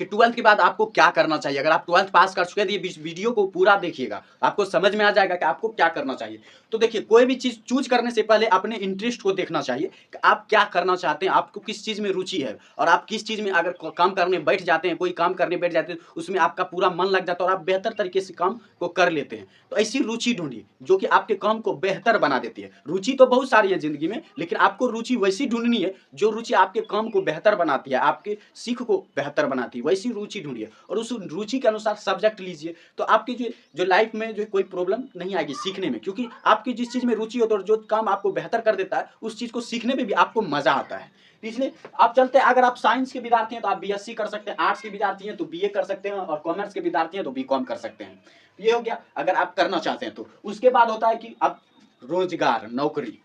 देखिए 12th के बाद आपको क्या करना चाहिए। अगर आप 12th पास कर चुके हैं तो ये वीडियो को पूरा देखिएगा, आपको समझ में आ जाएगा कि आपको क्या करना चाहिए। तो देखिए कोई भी चीज़ चूज करने से पहले अपने इंटरेस्ट को देखना चाहिए कि आप क्या करना चाहते हैं, आपको किस चीज़ में रुचि है और आप किस चीज़ में अगर काम करने बैठ जाते हैं, कोई काम करने बैठ जाते हैं, उसमें आपका पूरा मन लग जाता है और आप बेहतर तरीके से काम को कर लेते हैं। तो ऐसी रुचि ढूंढिए जो कि आपके काम को बेहतर बना देती है। रुचि तो बहुत सारी है जिंदगी में, लेकिन आपको रुचि वैसी ढूंढनी है जो रुचि आपके काम को बेहतर बनाती है, आपके सीख को बेहतर बनाती है, वैसी रुचि ढूंढिए और उस रुचि के अनुसार सब्जेक्ट लीजिए। तो आपकी जो लाइफ में जो कोई प्रॉब्लम नहीं आएगी सीखने में, क्योंकि आपकी जिस चीज़ में रुचि होती है और जो काम आपको बेहतर कर देता है उस चीज़ को सीखने में भी आपको मजा आता है। तो इसलिए आप चलते हैं, अगर आप साइंस के विद्यार्थी हैं तो आप बीएससी कर सकते हैं, आर्ट्स के विद्यार्थी हैं तो बीए कर सकते हैं और कॉमर्स के विद्यार्थी हैं तो बीकॉम कर सकते हैं। ये हो गया अगर आप करना चाहते हैं तो। उसके बाद होता है कि अब रोजगार, नौकरी।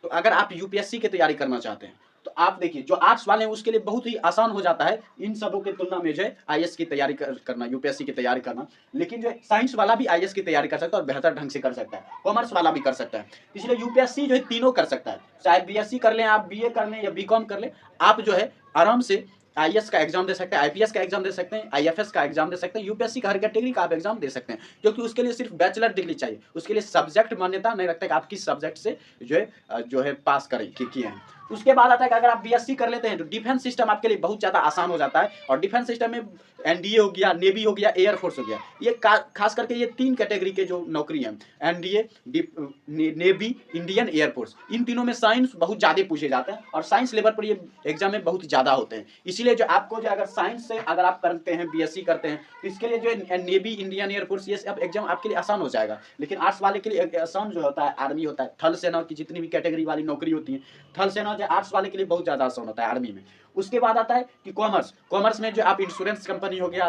तो अगर आप यूपीएससी की तैयारी करना चाहते हैं तो आप देखिए जो आर्ट्स वाले हैं उसके लिए बहुत ही आसान हो जाता है इन सबों की तुलना में जो है आईएएस की तैयारी करना, यूपीएससी की तैयारी करना। लेकिन जो साइंस वाला भी आईएएस की तैयारी कर सकता है और बेहतर ढंग से कर सकता है, कॉमर्स वाला भी कर सकता है। इसलिए यूपीएससी जो है तीनों कर सकता है, चाहे बीएससी कर लें आप, बीए कर लें या बीकॉम कर लें, आप जो है आराम से आईएएस का एग्जाम दे सकते हैं, आईपीएस का एग्जाम दे सकते हैं, आईएफएस का एग्जाम दे सकते हैं, यूपीएससी का हर कैटेगरी का आप एग्जाम दे सकते हैं, क्योंकि उसके लिए सिर्फ बैचलर डिग्री चाहिए। उसके लिए सब्जेक्ट मान्यता नहीं रखता कि आप किस सब्जेक्ट से जो है पास करें किए हैं। उसके बाद आता है कि अगर आप बीएससी कर लेते हैं तो डिफेंस सिस्टम आपके लिए बहुत ज़्यादा आसान हो जाता है। और डिफेंस सिस्टम में एनडीए हो गया, नेवी हो गया, एयरफोर्स हो गया, ये खास करके ये 3 कैटेगरी के जो नौकरी हैं, एनडीए, नेवी, इंडियन एयरफोर्स, इन तीनों में साइंस बहुत ज़्यादा पूछे जाते हैं और साइंस लेवल पर ये एग्जाम में बहुत ज़्यादा होते हैं। इसीलिए जो आपको जो अगर साइंस से अगर आप करते हैं, बीएससी करते हैं, तो इसके लिए जो नेवी, इंडियन एयरफोर्स, ये सब एग्जाम आपके लिए आसान हो जाएगा। लेकिन आर्ट्स वाले के लिए आसान जो होता है आर्मी होता है, थल सेना की जितनी भी कैटेगरी वाली नौकरी होती है, थल सेना जो आर्ट्स वाले के लिए बहुत ज़्यादा आसान होता है आर्मी में। उसके बाद आता है कि कॉमर्स। कॉमर्स में जो आप इंश्योरेंस कंपनी हो गया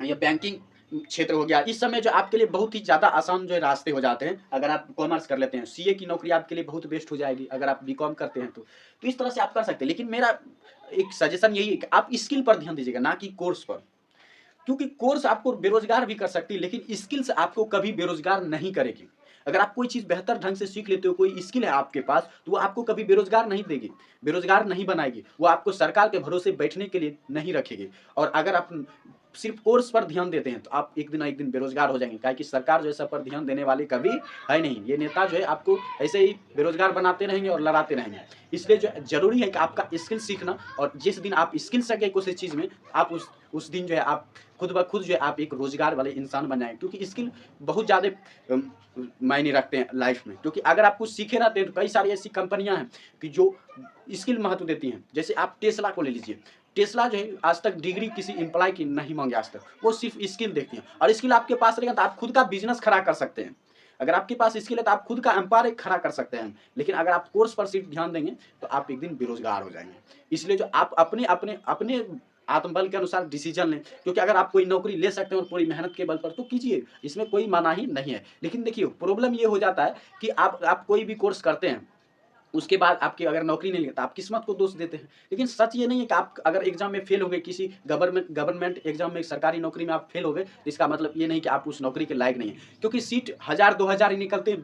या बैंकिंग क्षेत्र हो गया, इस समय जो आपके लिए बहुत ही ज़्यादा आसान जो है रास्ते हो जाते हैं अगर आप कॉमर्स कर लेते हैं। सीए की नौकरी आपके लिए बहुत बेस्ट हो जाएगी अगर आप बीकॉम करते हैं तो इस तरह से आप कर सकते हैं। लेकिन मेरा एक सजेशन यही है कि आप स्किल पर ध्यान दीजिएगा, ना कि कोर्स पर, क्योंकि कोर्स आपको बेरोजगार भी कर सकती है लेकिन स्किल्स आपको कभी बेरोजगार नहीं करेगी। अगर आप कोई चीज़ बेहतर ढंग से सीख लेते हो, कोई स्किल है आपके पास, तो वो आपको कभी बेरोजगार नहीं देगी, बेरोजगार नहीं बनाएगी, वो आपको सरकार के भरोसे बैठने के लिए नहीं रखेगी। और अगर आप सिर्फ कोर्स पर ध्यान देते हैं तो आप एक दिन ना एक दिन बेरोजगार हो जाएंगे, काहे कि सरकार जो है सब पर ध्यान देने वाली कभी है नहीं। ये नेता जो है आपको ऐसे ही बेरोजगार बनाते रहेंगे और लड़ाते रहेंगे। इसलिए जो जरूरी है कि आपका स्किल सीखना, और जिस दिन आप स्किल सके किसी चीज़ में, आप उस दिन जो है आप खुद ब खुद जो है आप एक रोजगार वाले इंसान बन जाएंगे, क्योंकि स्किल बहुत ज़्यादा मायने रखते हैं लाइफ में। क्योंकि अगर आप कुछ सीखे रहते हैं तो कई सारी ऐसी कंपनियां हैं कि जो स्किल महत्व देती हैं। जैसे आप टेस्ला को ले लीजिए, टेस्ला जो है आज तक डिग्री किसी एम्प्लॉय की नहीं मांगे आज तक, वो सिर्फ स्किल देखती हैं। और स्किल आपके पास रहेगा तो आप खुद का बिजनेस खड़ा कर सकते हैं। अगर आपके पास स्किल है तो आप खुद का एम्पायर खड़ा कर सकते हैं। लेकिन अगर आप कोर्स पर सिर्फ ध्यान देंगे तो आप एक दिन बेरोजगार हो जाएंगे। इसलिए जो आप अपने अपने अपने आत्मबल के अनुसार डिसीजन लें, क्योंकि अगर आप कोई नौकरी ले सकते हैं और पूरी मेहनत के बल पर तो कीजिए, इसमें कोई मनाही नहीं है। लेकिन देखिए प्रॉब्लम ये हो जाता है कि आप कोई भी कोर्स करते हैं, उसके बाद आपकी अगर नौकरी नहीं लगता, आप किस्मत को दोष देते हैं। लेकिन सच ये नहीं है कि आप अगर एग्जाम में फेल हो गए, किसी गवर्नमेंट एग्जाम में, सरकारी नौकरी में आप फेल हो गए, तो इसका मतलब ये नहीं कि आप उस नौकरी के लायक नहीं है। क्योंकि सीट 1000-2000 ही निकलते हैं,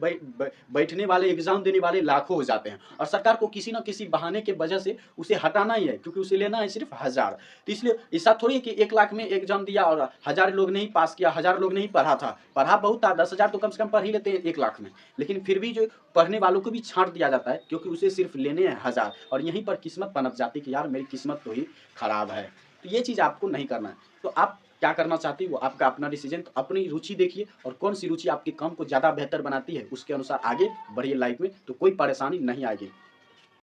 बैठने वाले, एग्जाम देने वाले लाखों हो जाते हैं और सरकार को किसी न किसी बहाने के वजह से उसे हटाना ही है, क्योंकि उसे लेना है सिर्फ 1000। तो इसलिए ऐसा थोड़ी है कि 1 लाख में एग्जाम दिया और 1000 लोग नहीं पास किया, 1000 लोग नहीं पढ़ा था, पढ़ा बहुत था, 10,000 तो कम से कम पढ़ ही लेते हैं 1 लाख में। लेकिन फिर भी जो पढ़ने वालों को भी छांट दिया जाता है, क्योंकि उसे सिर्फ लेने हैं 1000 और यहीं पर किस्मत पनप जाती है कि यार मेरी किस्मत तो ही खराब है। तो ये चीज़ आपको नहीं करना है। तो आप क्या करना चाहती है वो आपका अपना डिसीजन। तो अपनी रुचि देखिए और कौन सी रुचि आपके काम को ज़्यादा बेहतर बनाती है, उसके अनुसार आगे बढ़िए लाइफ में, तो कोई परेशानी नहीं आएगी।